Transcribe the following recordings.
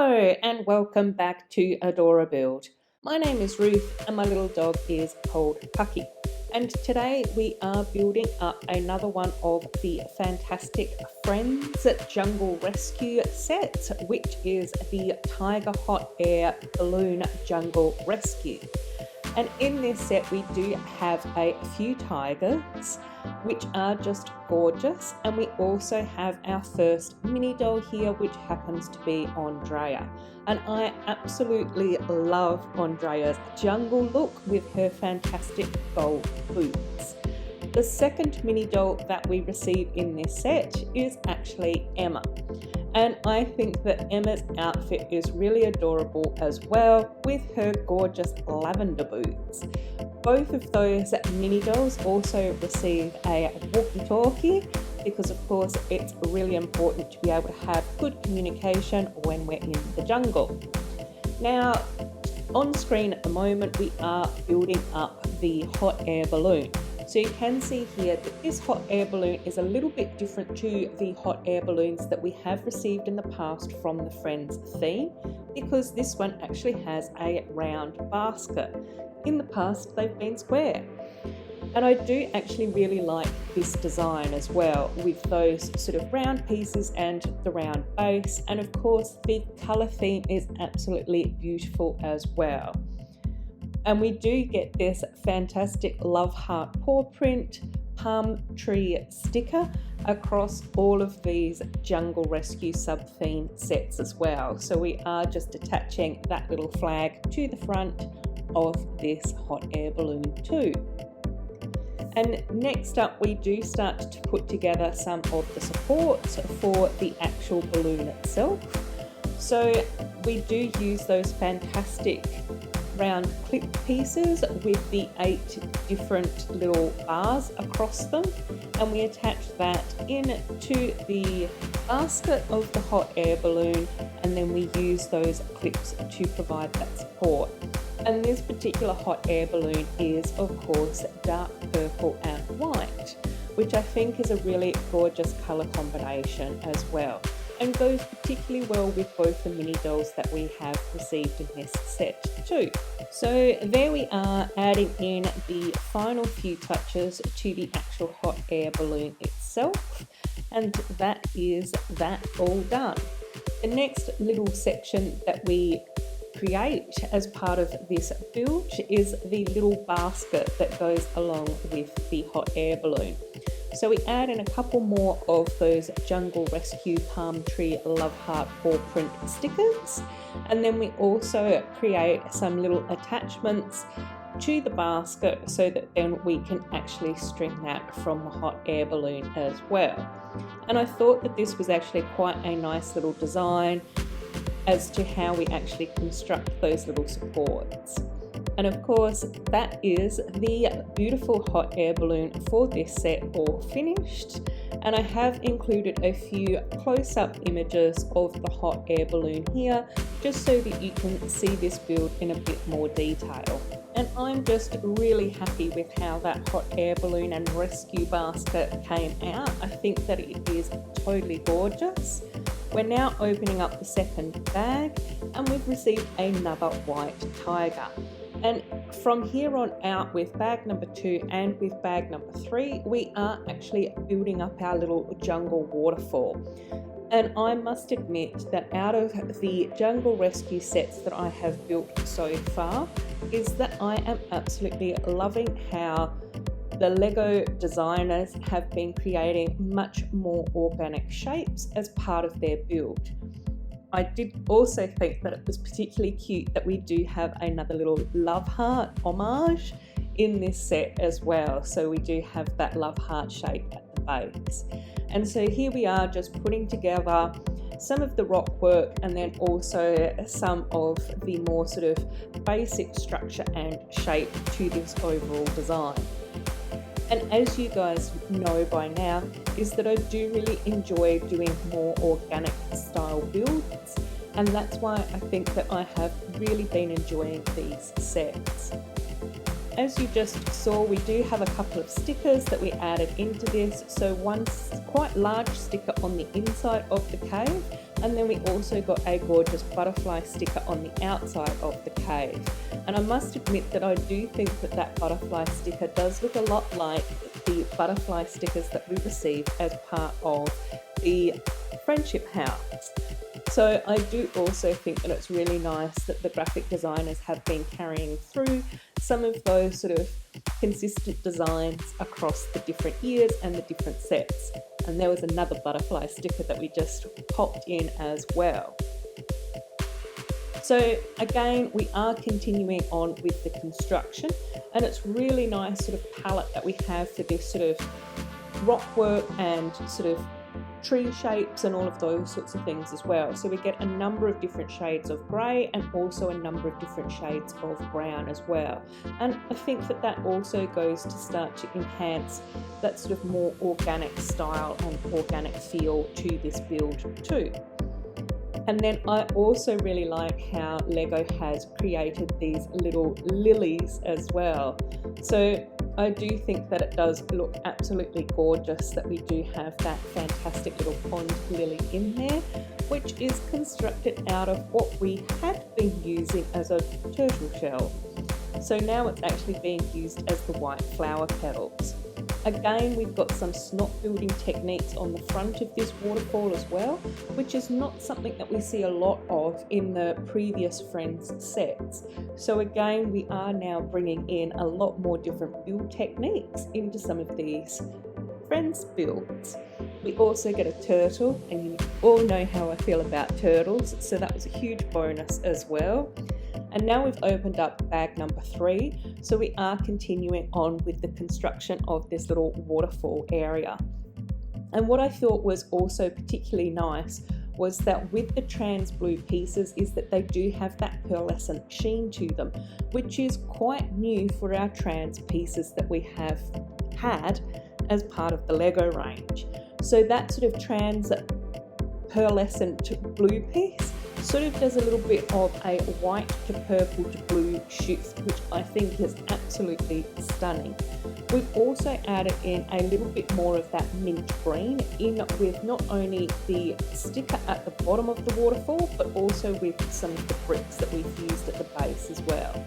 Hello and welcome back to Adorabuild. My name is Ruth and my little dog is called Pucky. And today we are building up another one of the fantastic Friends Jungle Rescue sets, which is the Tiger Hot Air Balloon Jungle Rescue. And in this set we do have a few tigers, which are just gorgeous, and we also have our first mini doll here, which happens to be Andrea. And I absolutely love Andrea's jungle look with her fantastic gold boots. The second mini doll that we receive in this set is actually Emma. And I think that Emma's outfit is really adorable as well, with her gorgeous lavender boots. Both of those mini dolls also receive a walkie-talkie because of course it's really important to be able to have good communication when we're in the jungle. Now on screen at the moment we are building up the hot air balloon. So you can see here that this hot air balloon is a little bit different to the hot air balloons that we have received in the past from the Friends theme, because this one actually has a round basket. In the past they've been square. And I do actually really like this design as well, with those sort of round pieces and the round base. And of course the colour theme is absolutely beautiful as well. And we do get this fantastic love heart paw print palm tree sticker across all of these Jungle Rescue sub-theme sets as well. So we are just attaching that little flag to the front of this hot air balloon too. And next up we do start to put together some of the supports for the actual balloon itself. So we do use those fantastic round clip pieces with the 8 different little bars across them, and we attach that into the basket of the hot air balloon, and then we use those clips to provide that support. And this particular hot air balloon is of course dark purple and white, which I think is a really gorgeous colour combination as well, and goes particularly well with both the mini dolls that we have received in this set too. So there we are, adding in the final few touches to the actual hot air balloon itself, and that is that all done. The next little section that we create as part of this build is the little basket that goes along with the hot air balloon. So we add in a couple more of those Jungle Rescue palm tree love heart paw print stickers, and then we also create some little attachments to the basket so that then we can actually string that from the hot air balloon as well. And I thought that this was actually quite a nice little design as to how we actually construct those little supports. And of course that is the beautiful hot air balloon for this set all finished, and I have included a few close-up images of the hot air balloon here just so that you can see this build in a bit more detail. And I'm just really happy with how that hot air balloon and rescue basket came out. I think that it is totally gorgeous. We're now opening up the second bag and we've received another white tiger. And from here on out with bag number 2 and with bag number 3, we are actually building up our little jungle waterfall. And I must admit that out of the Jungle Rescue sets that I have built so far, is that I am absolutely loving how the Lego designers have been creating much more organic shapes as part of their build. I did also think that it was particularly cute that we do have another little love heart homage in this set as well. So we do have that love heart shape at the base. And so here we are just putting together some of the rock work and then also some of the more sort of basic structure and shape to this overall design. And as you guys know by now, is that I do really enjoy doing more organic style builds, and that's why I think that I have really been enjoying these sets. As you just saw, we do have a couple of stickers that we added into this. So one quite large sticker on the inside of the cave And then we also got a gorgeous butterfly sticker on the outside of the cave. And I must admit that I do think that that butterfly sticker does look a lot like the butterfly stickers that we received as part of the friendship house. So I do also think that it's really nice that the graphic designers have been carrying through some of those sort of consistent designs across the different years and the different sets. And there was another butterfly sticker that we just popped in as well. So again, we are continuing on with the construction, and it's really nice sort of palette that we have for this sort of rock work and sort of tree shapes and all of those sorts of things as well. So we get a number of different shades of grey and also a number of different shades of brown as well. And I think that that also goes to start to enhance that sort of more organic style and organic feel to this build too. And then I also really like how Lego has created these little lilies as well. So I do think that it does look absolutely gorgeous that we do have that fantastic little pond lily in there, which is constructed out of what we had been using as a turtle shell. So now it's actually being used as the white flower petals. Again, we've got some snot building techniques on the front of this waterfall as well, which is not something that we see a lot of in the previous Friends sets. So again, we are now bringing in a lot more different build techniques into some of these Friends builds. We also get a turtle, and you all know how I feel about turtles, so that was a huge bonus as well. And now we've opened up bag number 3, so we are continuing on with the construction of this little waterfall area. And what I thought was also particularly nice was that with the trans blue pieces is that they do have that pearlescent sheen to them, which is quite new for our trans pieces that we have had as part of the Lego range. So that sort of trans pearlescent blue piece sort of does a little bit of a white to purple to blue shift, which I think is absolutely stunning. We've also added in a little bit more of that mint green in with not only the sticker at the bottom of the waterfall, but also with some of the bricks that we've used at the base as well.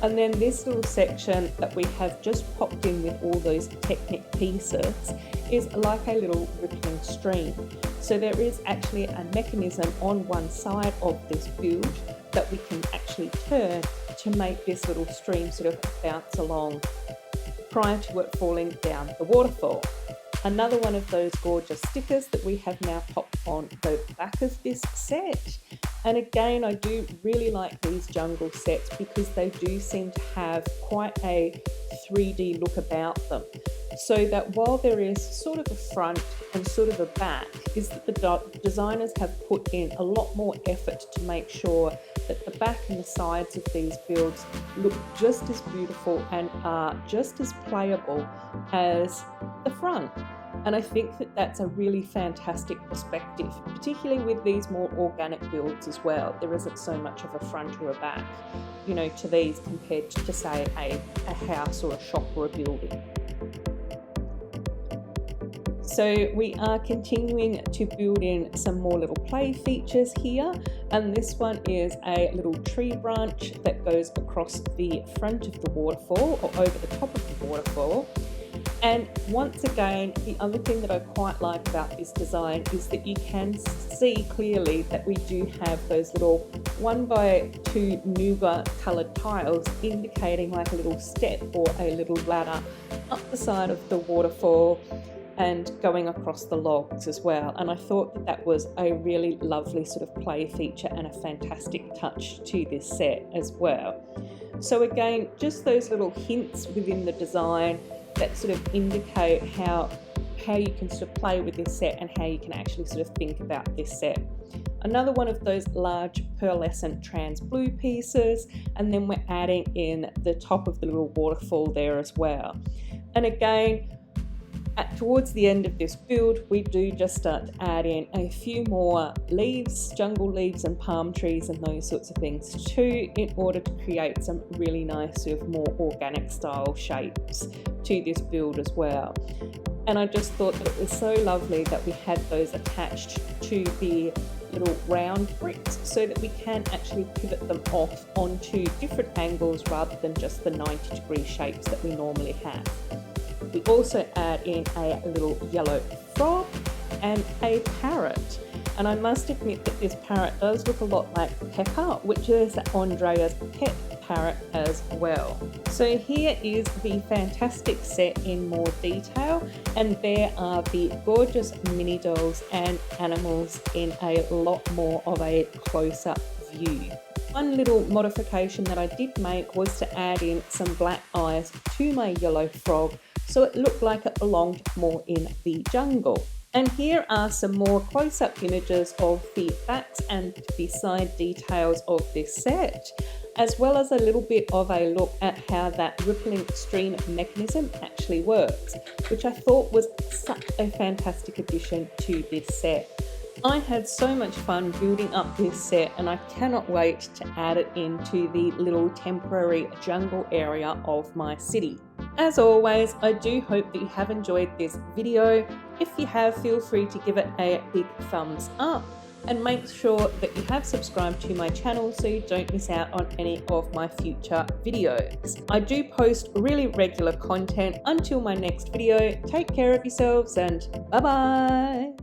And then this little section that we have just popped in with all those Technic pieces is like a little rippling stream. So there is actually a mechanism on one side of this build that we can actually turn to make this little stream sort of bounce along prior to it falling down the waterfall. Another one of those gorgeous stickers that we have now popped on the back of this set. And again, I do really like these jungle sets because they do seem to have quite a 3D look about them. So that while there is sort of a front and sort of a back, is that the designers have put in a lot more effort to make sure that the back and the sides of these builds look just as beautiful and are just as playable as the front. And I think that that's a really fantastic perspective, particularly with these more organic builds as well. There isn't so much of a front or a back, you know, to these compared to say a house or a shop or a building. So we are continuing to build in some more little play features here, and this one is a little tree branch that goes across the front of the waterfall or over the top of the waterfall. And once again, the other thing that I quite like about this design is that you can see clearly that we do have those little 1x2 nougat coloured tiles indicating like a little step or a little ladder up the side of the waterfall and going across the logs as well. And I thought that that was a really lovely sort of play feature and a fantastic touch to this set as well. So again, just those little hints within the design that sort of indicate how you can sort of play with this set and how you can actually sort of think about this set. Another one of those large pearlescent trans blue pieces, and then we're adding in the top of the little waterfall there as well. And again, towards the end of this build, we do just start to add in a few more leaves, jungle leaves and palm trees and those sorts of things too, in order to create some really nice sort of more organic style shapes to this build as well. And I just thought that it was so lovely that we had those attached to the little round bricks so that we can actually pivot them off onto different angles rather than just the 90-degree shapes that we normally have. We also add in a little yellow frog and a parrot. And I must admit that this parrot does look a lot like Pepper, which is Andrea's pet parrot as well. So here is the fantastic set in more detail, and there are the gorgeous mini dolls and animals in a lot more of a close-up view. One little modification that I did make was to add in some black eyes to my yellow frog so it looked like it belonged more in the jungle. And here are some more close-up images of the backs and the side details of this set, as well as a little bit of a look at how that rippling stream mechanism actually works, which I thought was such a fantastic addition to this set. I had so much fun building up this set, and I cannot wait to add it into the little temporary jungle area of my city. As always, I do hope that you have enjoyed this video. If you have, feel free to give it a big thumbs up, and make sure that you have subscribed to my channel so you don't miss out on any of my future videos. I do post really regular content. Until my next video, take care of yourselves and bye bye!